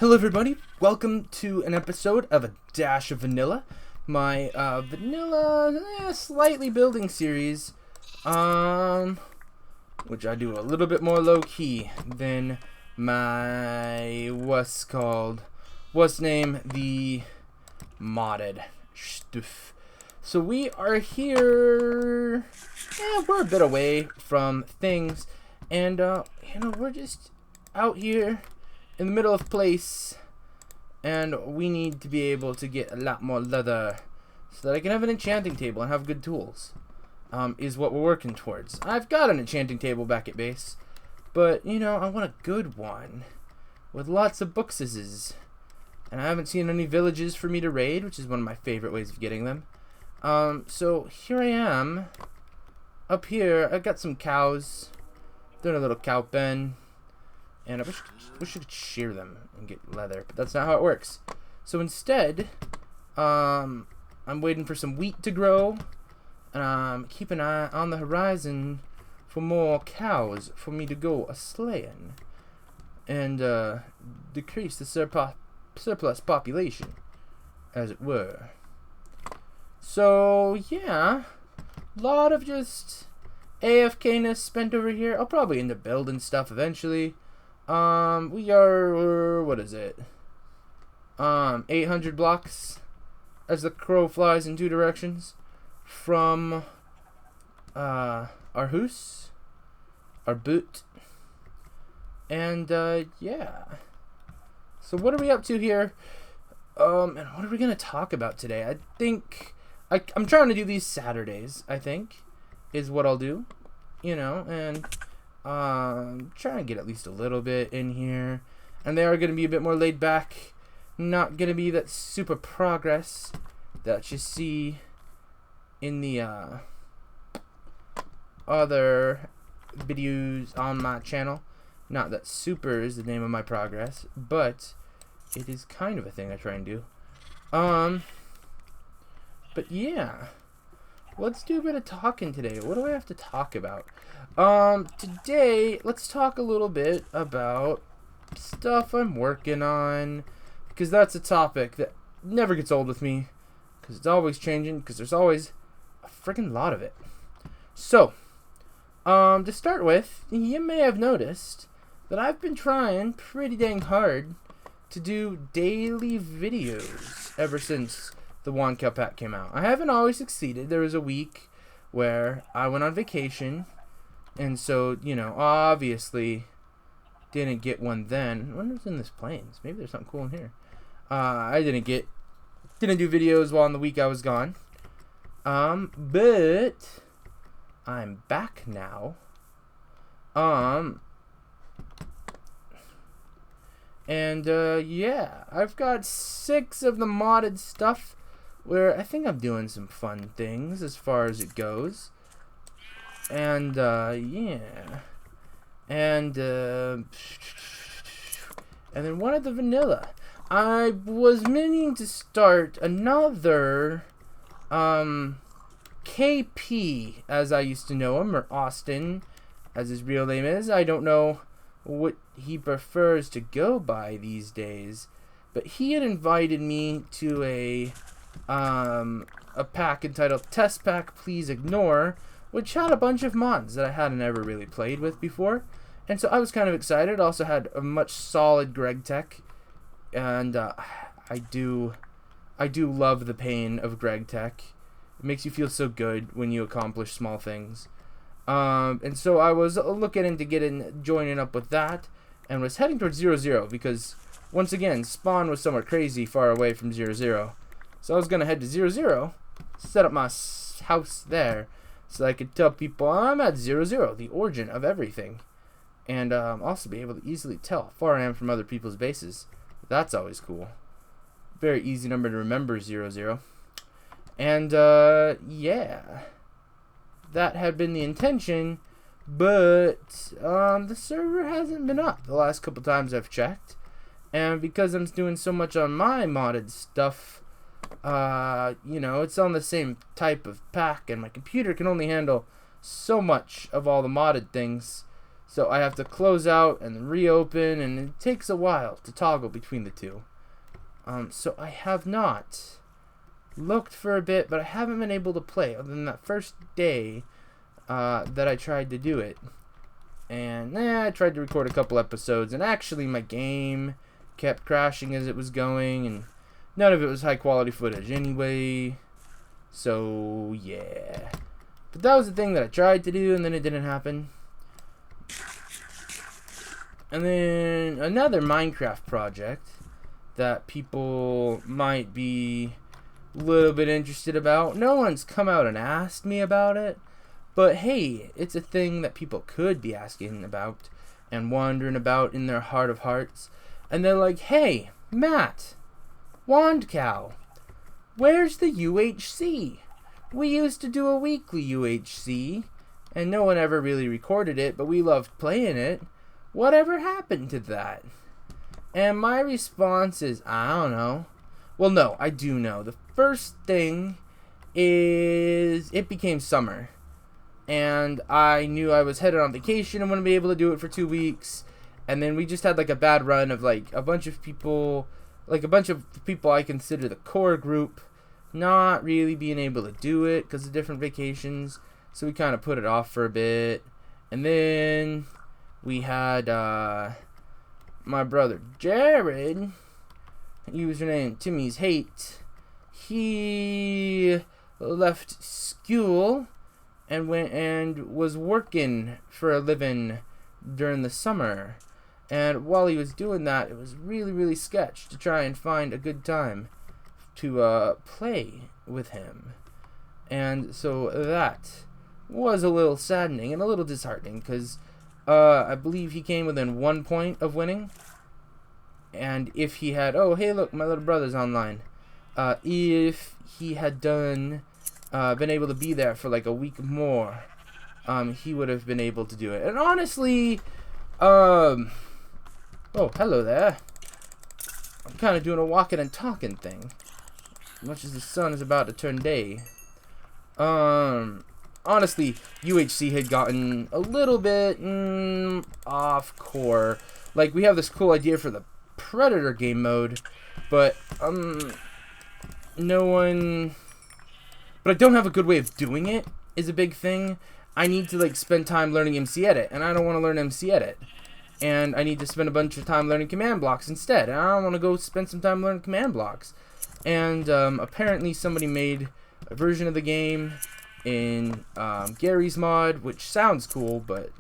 Hello everybody, welcome to an episode of A Dash of Vanilla, my vanilla slightly building series, which I do a little bit more low-key than my, the modded stuff. So we are here, we're a bit away from things, and we're just out here in the middle of place, and we need to be able to get a lot more leather so that I can have an enchanting table and have good tools, is what we're working towards. I've got an enchanting table back at base, but I want a good one with lots of bookses, and I haven't seen any villages for me to raid, which is one of my favorite ways of getting them. So here I am up here. I got some cows. They're in a little cow pen. And I wish I could shear them and get leather, but that's not how it works. So instead, I'm waiting for some wheat to grow, and keep an eye on the horizon for more cows for me to go a-slaying and decrease the surplus population, as it were. So yeah, a lot of just AFK-ness spent over here. I'll probably end up building stuff eventually. We are, what is it? 800 blocks as the crow flies in two directions from, our house, our boot, and, yeah. So what are we up to here? And what are we gonna talk about today? I think, I'm trying to do these Saturdays, I think, is what I'll do, and trying to get at least a little bit in here, and they are going to be a bit more laid back, not going to be that super progress that you see in the other videos on my channel. Not that super is the name of my progress, but it is kind of a thing I try and do. But yeah, let's do a bit of talking today. What do I have to talk about? Today, let's talk a little bit about stuff I'm working on, because that's a topic that never gets old with me, because it's always changing, because there's always a freaking lot of it. So, to start with, you may have noticed that I've been trying pretty dang hard to do daily videos ever since the One Cup pack came out. I haven't always succeeded. There was a week where I went on vacation, and so, obviously didn't get one then. I wonder what's in this plains. Maybe there's something cool in here. I didn't do videos while in the week I was gone. But I'm back now. And yeah, I've got 6 of the modded stuff where I think I'm doing some fun things as far as it goes. And, yeah. And then one of the vanilla. I was meaning to start another, KP, as I used to know him, or Austin, as his real name is. I don't know what he prefers to go by these days, but he had invited me to a pack entitled Test Pack Please Ignore, which had a bunch of mods that I hadn't ever really played with before, and so I was kind of excited. Also had a much solid Greg Tech, and I do love the pain of Greg Tech. It makes you feel so good when you accomplish small things. And so I was looking into joining up with that, and was heading towards 0-0, because once again, spawn was somewhere crazy far away from 0-0. So I was gonna head to 0-0, set up my house there, so I could tell people I'm at 0-0, the origin of everything, and also be able to easily tell how far I am from other people's bases. That's always cool. Very easy number to remember, 0-0. And yeah, that had been the intention, but the server hasn't been up the last couple times I've checked, and because I'm doing so much on my modded stuff, it's on the same type of pack, and my computer can only handle so much of all the modded things. So I have to close out and reopen, and it takes a while to toggle between the two. So I have not looked for a bit, but I haven't been able to play other than that first day that I tried to do it. And I tried to record a couple episodes, and actually my game kept crashing as it was going, and none of it was high quality footage anyway. So yeah, but that was the thing that I tried to do, and then it didn't happen. And then another Minecraft project that people might be a little bit interested about. No one's come out and asked me about it, but hey, it's a thing that people could be asking about and wondering about in their heart of hearts. And they're like, hey, Matt, Wand Cow, where's the UHC? We used to do a weekly UHC, and no one ever really recorded it, but we loved playing it. Whatever happened to that? And my response is, I don't know. Well, no, I do know. The first thing is it became summer, and I knew I was headed on vacation and wouldn't be able to do it for 2 weeks. And then we just had like a bad run of like a bunch of people I consider the core group not really being able to do it because of different vacations. So we kind of put it off for a bit. And then we had my brother Jared, username Timmy's Hate. He left school and went and was working for a living during the summer. And while he was doing that, it was really, really sketch to try and find a good time to play with him. And so that was a little saddening and a little disheartening, because I believe he came within 1 point of winning. And if he had, oh, hey, look, my little brother's online. If he had been able to be there for like a week more, he would have been able to do it. And honestly, oh, hello there. I'm kind of doing a walking and talking thing, much as the sun is about to turn day. Honestly, UHC had gotten a little bit off core. Like, we have this cool idea for the Predator game mode, but no one. But I don't have a good way of doing it. Is a big thing. I need to like spend time learning MC Edit, and I don't want to learn MC Edit. And I need to spend a bunch of time learning command blocks instead. And I don't want to go spend some time learning command blocks. And apparently somebody made a version of the game in Gary's mod, which sounds cool, but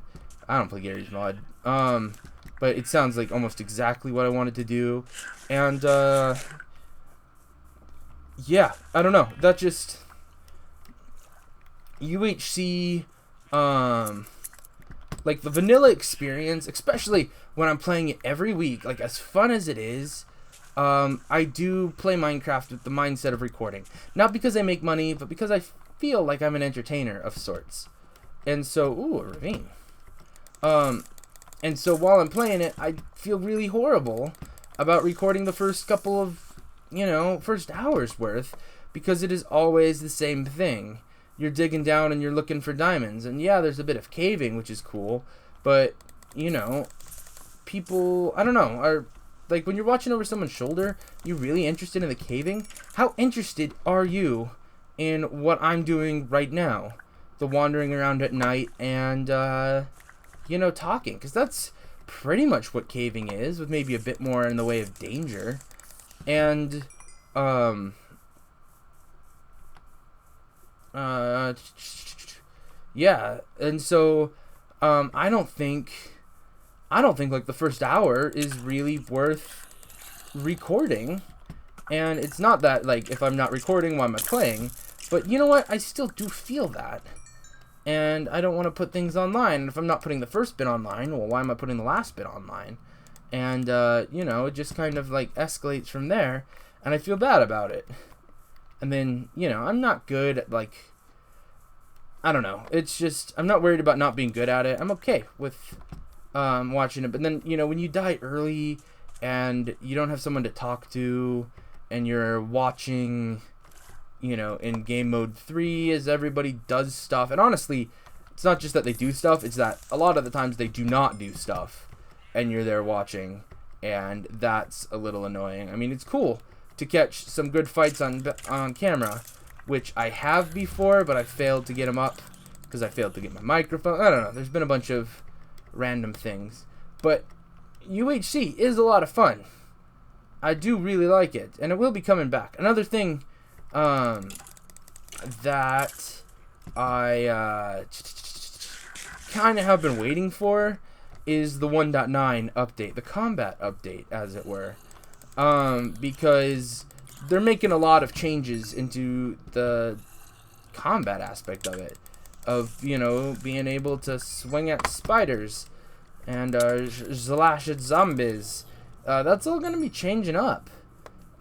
I don't play Gary's mod. But it sounds like almost exactly what I wanted to do. And yeah, I don't know. That just UHC, like the vanilla experience, especially when I'm playing it every week, like as fun as it is, I do play Minecraft with the mindset of recording. Not because I make money, but because I feel like I'm an entertainer of sorts. And so, ooh, a ravine. And so while I'm playing it, I feel really horrible about recording the first couple of, first hour's worth, because it is always the same thing. You're digging down and you're looking for diamonds. And yeah, there's a bit of caving, which is cool. But, people, I don't know, are, like, when you're watching over someone's shoulder, you're really interested in the caving? How interested are you in what I'm doing right now? The wandering around at night and, talking. Because that's pretty much what caving is, with maybe a bit more in the way of danger. And, yeah, and so I don't think like the first hour is really worth recording. And it's not that like if I'm not recording, why am I playing? But you know what? I still do feel that. And I don't want to put things online. And if I'm not putting the first bit online, well, why am I putting the last bit online? And it just kind of like escalates from there, and I feel bad about it. And then, I'm not good at, like, I don't know. It's just, I'm not worried about not being good at it. I'm okay with watching it. But then, when you die early and you don't have someone to talk to and you're watching, in game mode 3 as everybody does stuff. And honestly, it's not just that they do stuff, it's that a lot of the times they do not do stuff, and you're there watching, and that's a little annoying. I mean, it's cool to catch some good fights on camera, which I have before, but I failed to get them up because I failed to get my microphone. I don't know. There's been a bunch of random things, but UHC is a lot of fun. I do really like it, and it will be coming back. Another thing that I kind of have been waiting for is the 1.9 update, the combat update, as it were, because they're making a lot of changes into the combat aspect of it, of, you know, being able to swing at spiders and slash at zombies. That's all going to be changing up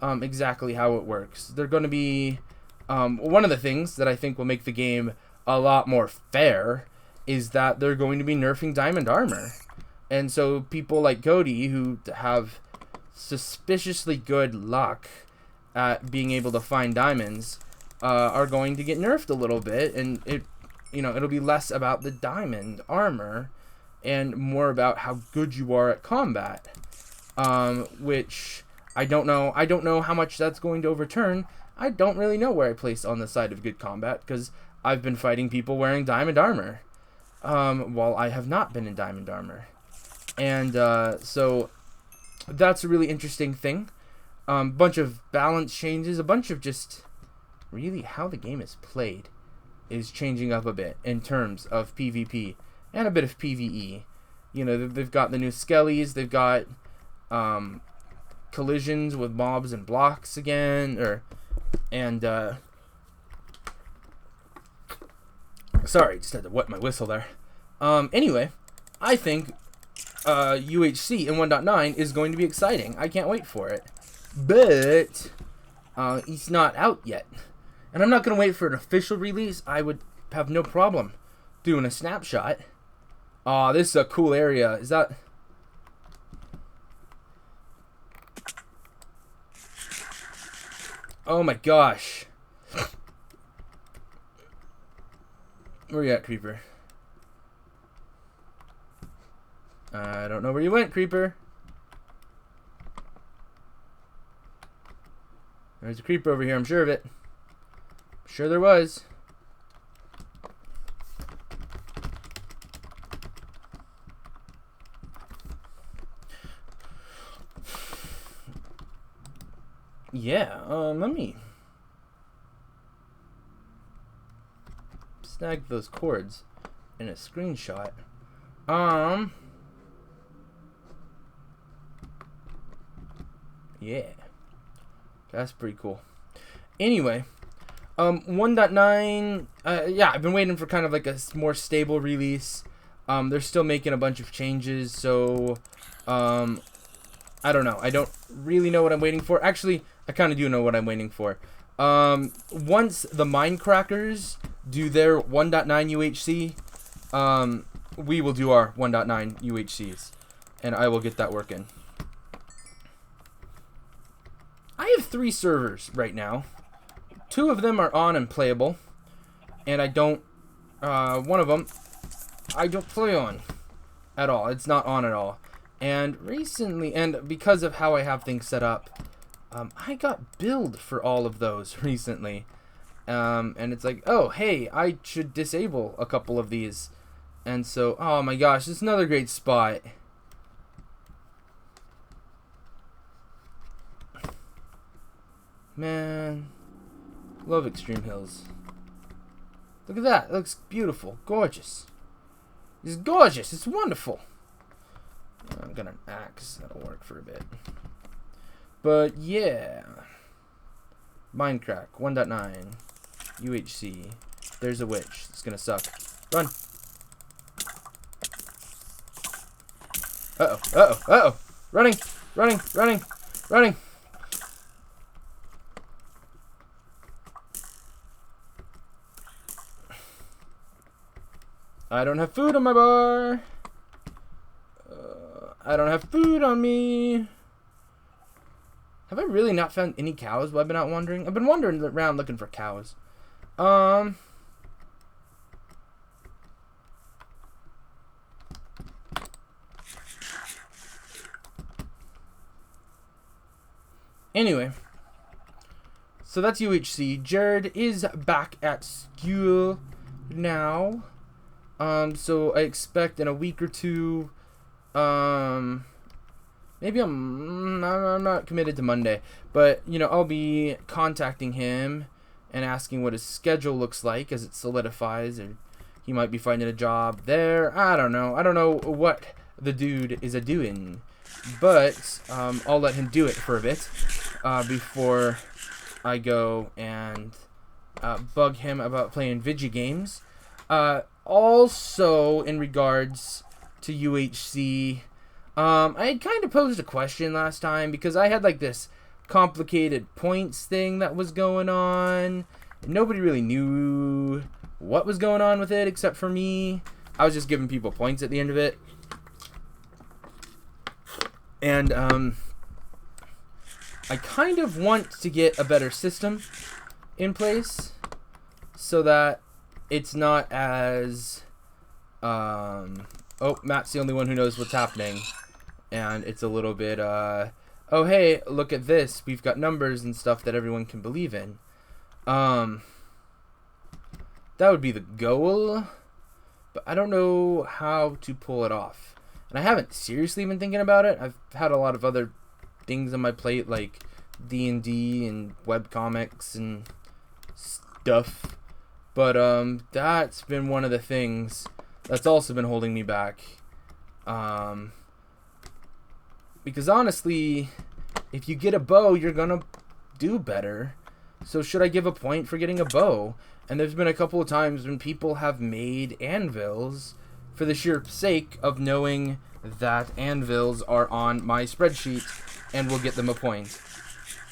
exactly how it works. They're going to be one of the things that I think will make the game a lot more fair is that they're going to be nerfing diamond armor. And so people like Cody, who have suspiciously good luck at being able to find diamonds, are going to get nerfed a little bit, and it'll be less about the diamond armor and more about how good you are at combat. Which I don't know. I don't know how much that's going to overturn. I don't really know where I place on the side of good combat, because I've been fighting people wearing diamond armor, while I have not been in diamond armor. And so that's a really interesting thing. Bunch of balance changes, a bunch of just really how the game is played is changing up a bit in terms of PvP and a bit of PvE. You know, they've got the new skellies, they've got collisions with mobs and blocks again, sorry, just had to wet my whistle there. Anyway, I think UHC in 1.9 is going to be exciting. I can't wait for it. But it's not out yet. And I'm not going to wait for an official release. I would have no problem doing a snapshot. Aw, this is a cool area. Is that... Oh my gosh. Where you at, Creeper? I don't know where you went, Creeper. There's a creeper over here, I'm sure of it. Sure there was. Yeah, let me snag those cords in a screenshot. Yeah. That's pretty cool. Anyway, 1.9, yeah, I've been waiting for kind of like a more stable release. They're still making a bunch of changes, so, I don't know. I don't really know what I'm waiting for. Actually, I kind of do know what I'm waiting for. Once the Minecrackers do their 1.9 UHC, we will do our 1.9 UHCs, and I will get that working. I have 3 servers right now. 2 of them are on and playable, and I don't, one of them, I don't play on at all. It's not on at all. And recently, and because of how I have things set up, I got billed for all of those recently. And it's like, oh, hey, I should disable a couple of these. And so, oh my gosh, it's another great spot. Man, love Extreme Hills. Look at that. It looks beautiful. Gorgeous. It's gorgeous. It's wonderful. I'm gonna axe. That'll work for a bit. But yeah. Minecraft 1.9 UHC. There's a witch. It's gonna suck. Run. Uh-oh. Uh-oh. Uh-oh. Running. Running. Running. Running. I don't have food on my bar. I don't have food on me. Have I really not found any cows while I've been out wandering? I've been wandering around looking for cows. Anyway, so that's UHC. Jared is back at school now. So I expect in a week or two, maybe I'm not committed to Monday, but, you know, I'll be contacting him and asking what his schedule looks like as it solidifies, or he might be finding a job there. I don't know. I don't know what the dude is a-doing, but I'll let him do it for a bit before I go and bug him about playing video games. Also, in regards to UHC, I had kind of posed a question last time because I had like this complicated points thing that was going on. Nobody really knew what was going on with it except for me. I was just giving people points at the end of it. And I kind of want to get a better system in place so that it's not as oh, Matt's the only one who knows what's happening, and it's a little bit oh, hey, look at this, we've got numbers and stuff that everyone can believe in. That would be the goal, but I don't know how to pull it off, and I haven't seriously been thinking about it. I've had a lot of other things on my plate, like D&D and webcomics and stuff. But that's been one of the things that's also been holding me back. Because honestly, if you get a bow, you're gonna do better. So should I give a point for getting a bow? And there's been a couple of times when people have made anvils for the sheer sake of knowing that anvils are on my spreadsheet and will get them a point.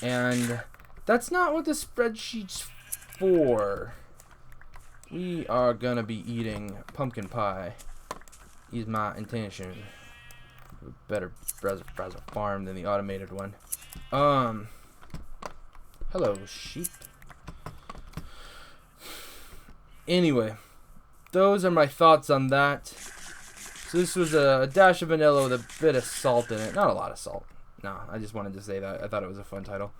And that's not what the spreadsheet's for. We are gonna be eating pumpkin pie, is my intention. Better browser farm than the automated one. Hello, sheep. Anyway, those are my thoughts on that. So this was a dash of vanilla with a bit of salt in it. Not a lot of salt. No, I just wanted to say that. I thought it was a fun title.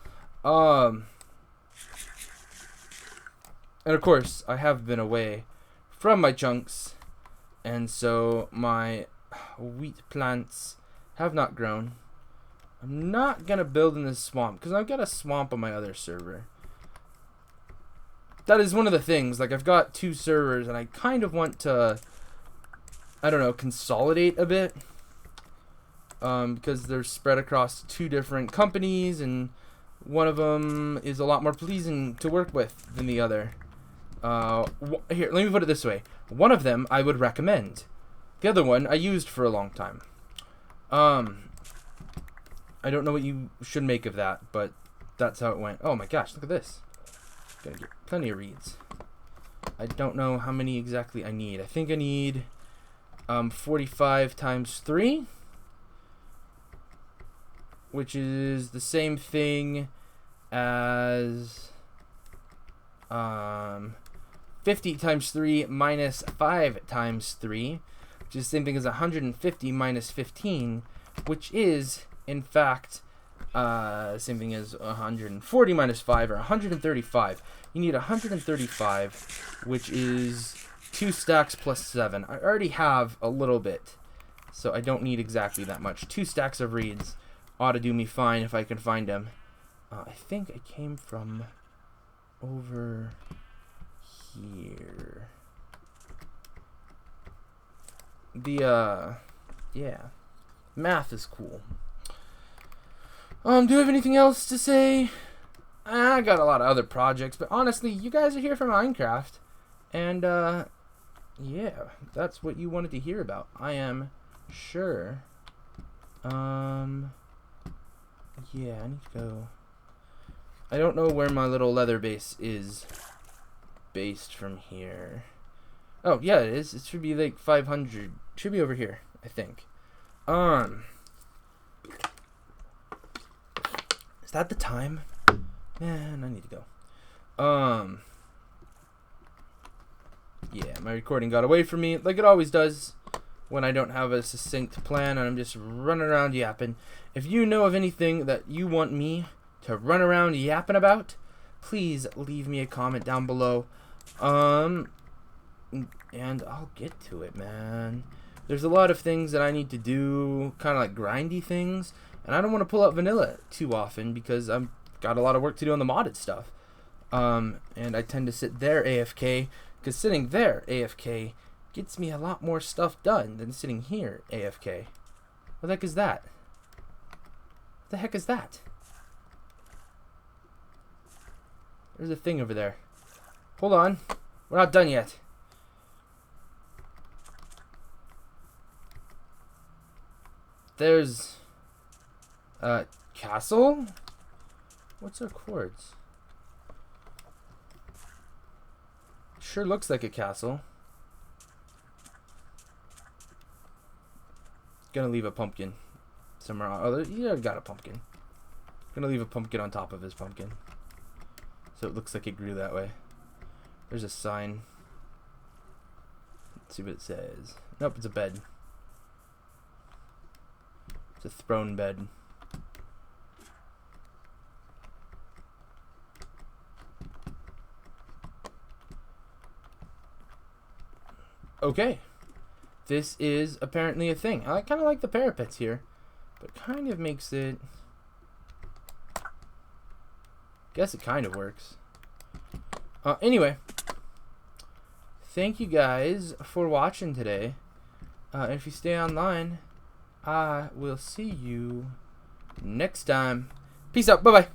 And of course, I have been away from my chunks, and so my wheat plants have not grown. I'm not going to build in this swamp, because I've got a swamp on my other server. That is one of the things. Like, I've got 2 servers, and I kind of want to, I don't know, consolidate a bit. Because they're spread across 2 different companies, and one of them is a lot more pleasing to work with than the other. Here, let me put it this way. One of them I would recommend. The other one I used for a long time. I don't know what you should make of that, but that's how it went. Oh my gosh, look at this. Gonna get plenty of reeds. I don't know how many exactly I need. I think I need 45 times 3, which is the same thing as 50 times 3 minus 5 times 3, which is the same thing as 150 minus 15, which is, in fact, same thing as 140 minus 5, or 135. You need 135, which is 2 stacks plus 7. I already have a little bit, so I don't need exactly that much. 2 stacks of reeds ought to do me fine if I can find them. I think I came from over here. Yeah. Math is cool. Do you have anything else to say? I got a lot of other projects, but honestly, you guys are here for Minecraft. And, yeah, that's what you wanted to hear about. I am sure. Yeah, I need to go. I don't know where my little leather base is based from here. Oh, yeah, it is. It should be like 500. Should be over here, I think. Is that the time? Man, I need to go. Yeah, my recording got away from me, like it always does when I don't have a succinct plan and I'm just running around yapping. If you know of anything that you want me to run around yapping about, please leave me a comment down below. And I'll get to it, man. There's a lot of things that I need to do, kind of like grindy things, and I don't want to pull out vanilla too often because I've got a lot of work to do on the modded stuff. And I tend to sit there AFK, because sitting there AFK gets me a lot more stuff done than sitting here AFK. What the heck is that? What the heck is that? There's a thing over there. Hold on. We're not done yet. There's a castle? What's our chords? Sure looks like a castle. Gonna leave a pumpkin somewhere. Oh, yeah, got a pumpkin. Gonna leave a pumpkin on top of his pumpkin, so it looks like it grew that way. There's a sign. Let's see what it says. Nope, it's a bed. It's a throne bed. Okay. This is apparently a thing. I kind of like the parapets here, but kind of makes it... Guess it kind of works. Anyway. Thank you guys for watching today. If you stay online, I will see you next time. Peace out. Bye-bye.